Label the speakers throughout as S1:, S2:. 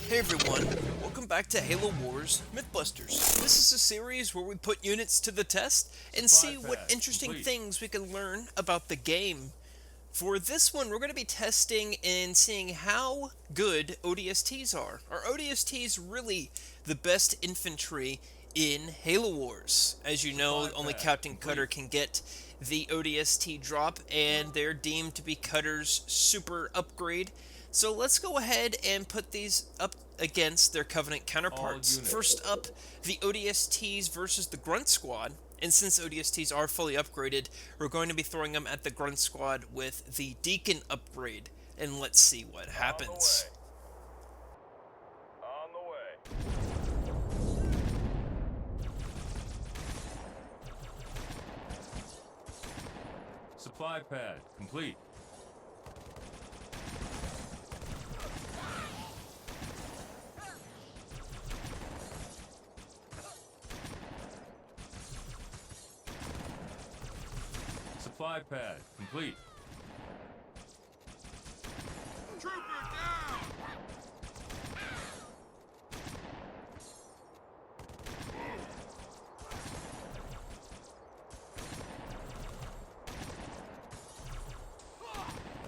S1: Hey everyone, welcome back to Halo Wars Mythbusters. This is a series where we put units to the test and
S2: Supply
S1: see what
S2: pad
S1: interesting
S2: complete.
S1: things we can learn about the game. For this one, we're going to be testing and seeing how good ODSTs are. Are ODSTs really the best infantry in Halo Wars? As you know,
S2: Supply
S1: only
S2: pad
S1: Captain Cutter
S2: complete.
S1: can get the ODST drop, and they're deemed to be Cutter's super upgrade. So let's go ahead and put these up against their Covenant
S2: All
S1: counterparts.
S2: units.
S1: First up, the ODSTs versus the Grunt Squad. And since ODSTs are fully upgraded, we're going to be throwing them at the Grunt Squad with the Deacon upgrade. And let's see what happens.
S3: On the way.
S2: Supply pad complete. Supply pad complete.
S3: Trooper down!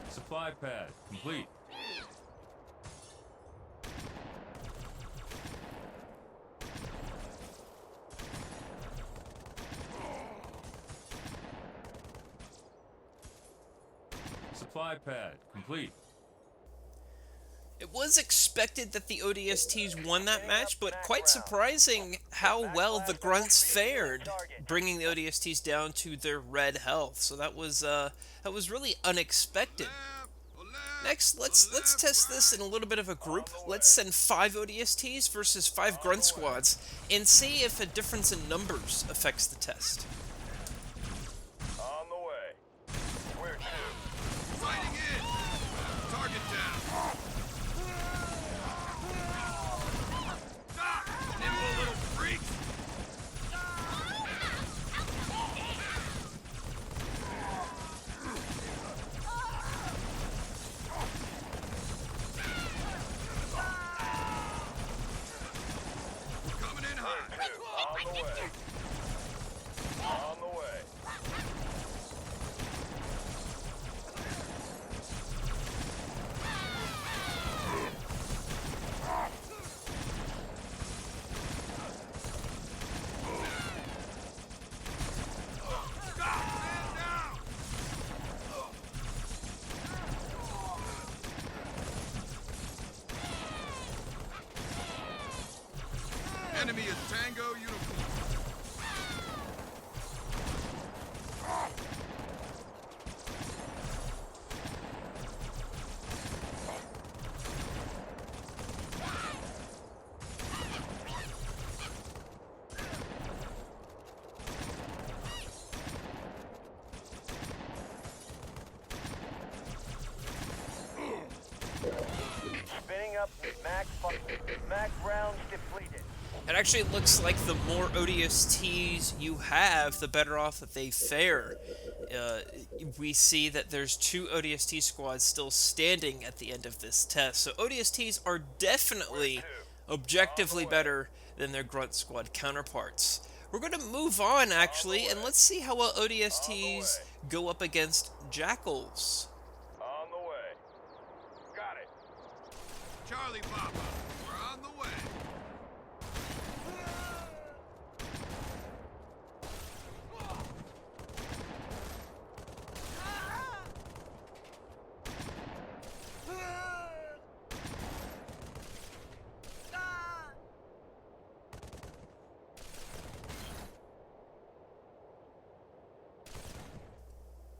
S2: Supply pad complete. Supply pad complete.
S1: It was expected that the ODSTs won that match, but quite surprising how well the Grunts fared, bringing the ODSTs down to their red health. So that was really unexpected. Next, let's test this in a little bit of a group. Let's send 5 ODSTs versus 5 Grunt squads and see if a difference in numbers affects the test.
S3: On the way. Where to? Fighting in! Target down! Stop! Nimble little freak! We're coming in hot! On the way. On the way. Enemy is Tango Uniform.
S4: Spinning up max rounds depleted.
S1: It actually looks like the more ODSTs you have, the better off that they fare. We see that there's 2 ODST squads still standing at the end of this test. So ODSTs are definitely objectively better than their Grunt Squad counterparts. We're going to move on, actually, and let's see how well ODSTs go up against Jackals.
S3: On the way. Got it. Charlie Papa, we're on the way.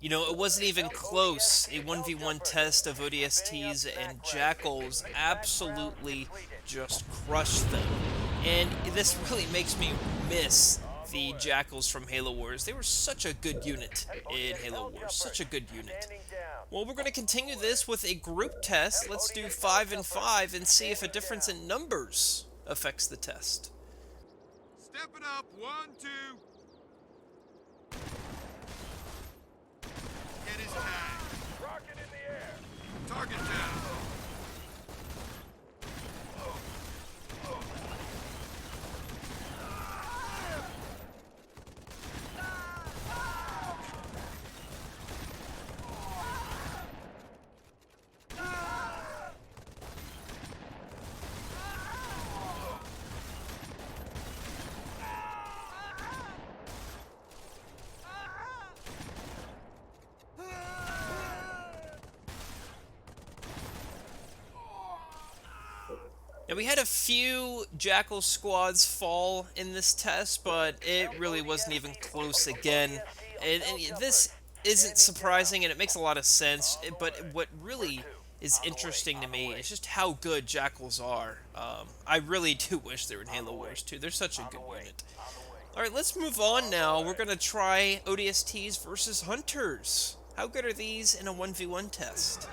S1: You know, it wasn't even close. A 1v1 test of ODSTs and Jackals absolutely just crushed them. And this really makes me miss the Jackals from Halo Wars. They were such a good unit in Halo Wars. Such a good unit.
S4: Standing down.
S1: Well, we're going to continue this with a group test. Let's do 5 and 5 and see if a difference in numbers affects the test.
S3: Stepping up, 1, 2. Get his tag. Rocket in the air. Target down.
S1: Now, we had a few Jackal squads fall in this test, but it really wasn't even close again. And this isn't surprising, and it makes a lot of sense, but what really is interesting to me is just how good Jackals are. I really do wish they were in Halo Wars 2. They're such a good unit. Alright, let's move on now. We're going to try ODSTs versus Hunters. How good are these in a 1v1 test?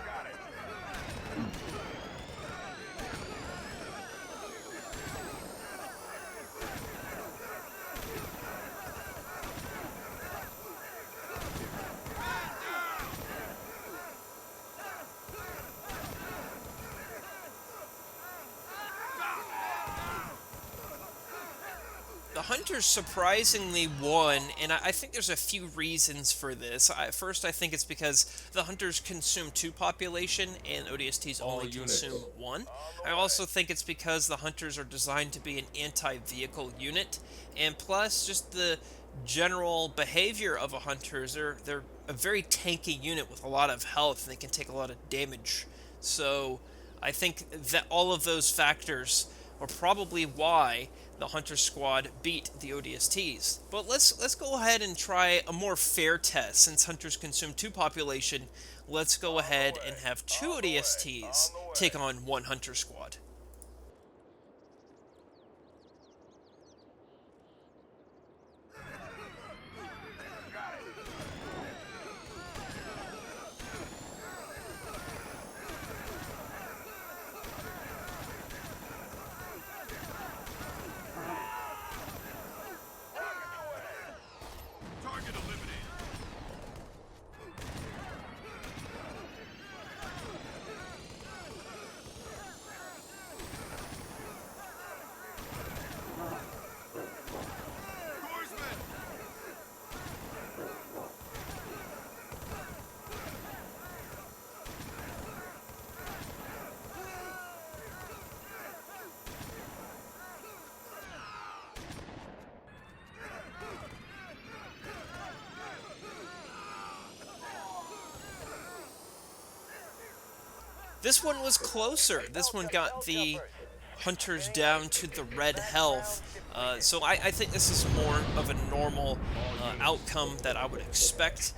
S1: The Hunters surprisingly won, and I think there's a few reasons for this. First, I think it's because the Hunters consume 2 population, and ODSTs
S2: All
S1: only
S2: units.
S1: consume 1. I also think it's because the Hunters are designed to be an anti-vehicle unit, and plus, just the general behavior of a Hunters, they're a very tanky unit with a lot of health, and they can take a lot of damage. So, I think that all of those factors are probably why the Hunter squad beat the ODSTs. But let's go ahead and try a more fair test. Since Hunters consume 2 population, let's go ahead and have 2 ODSTs take on 1 Hunter squad.
S3: Target eliminated. Horseman!
S1: This one was closer. This one got the Hunters down to the red health. So I think this is more of a normal outcome that I would expect.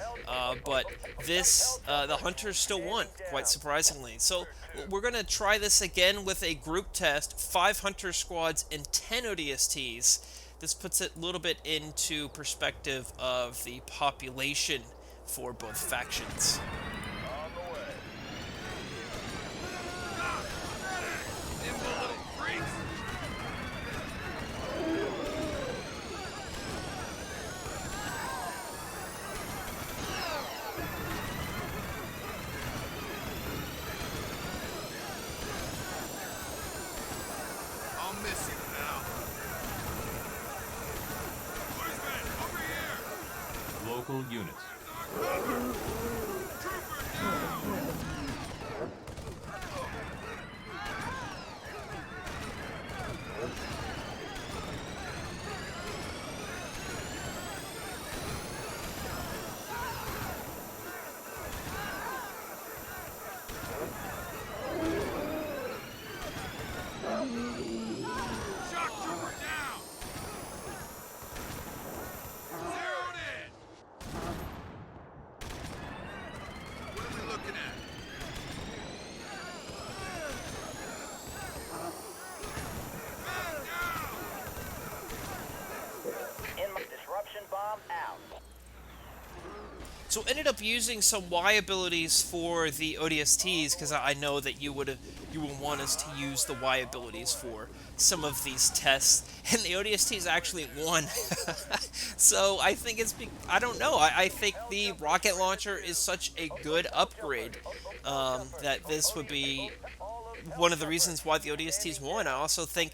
S1: But this, the Hunters still won, quite surprisingly. So we're going to try this again with a group test, 5 Hunter squads and 10 ODSTs. This puts it a little bit into perspective of the population for both factions.
S4: On the way.
S3: Nimble little freaks! I'll miss you now. Horseman, over here!
S2: Local units.
S3: Trooper down! Shock trooper down! Zeroed in! What are we looking at? Man down!
S4: In my disruption bomb out.
S1: So ended up using some Y abilities for the ODSTs because I know that you would want us to use the Y abilities for some of these tests, and the ODSTs actually won. So I think I don't know. I think the rocket launcher is such a good upgrade that this would be one of the reasons why the ODSTs won. I also think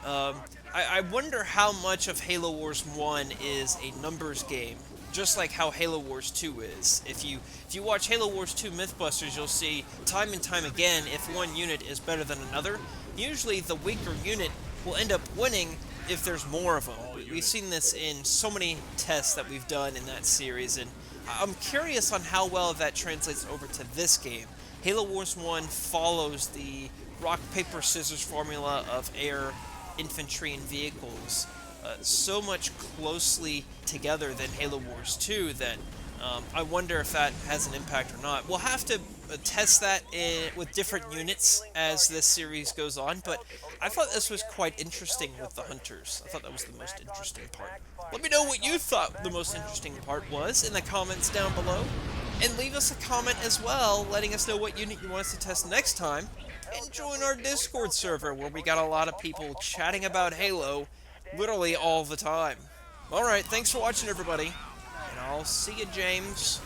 S1: I wonder how much of Halo Wars 1 is a numbers game, just like how Halo Wars 2 is. If you watch Halo Wars 2 Mythbusters, you'll see time and time again, if one unit is better than another, usually the weaker unit will end up winning if there's more of them. We've seen this in so many tests that we've done in that series, and I'm curious on how well that translates over to this game. Halo Wars 1 follows the rock, paper, scissors formula of air, infantry, and vehicles so much closely together than Halo Wars 2 that I wonder if that has an impact or not. We'll have to test that with different units as this series goes on, but I thought this was quite interesting with the Hunters. I thought that was the most interesting part. Let me know what you thought the most interesting part was in the comments down below, and leave us a comment as well letting us know what unit you want us to test next time, and join our Discord server where we got a lot of people chatting about Halo literally all the time. Alright, thanks for watching everybody, and I'll see you, James.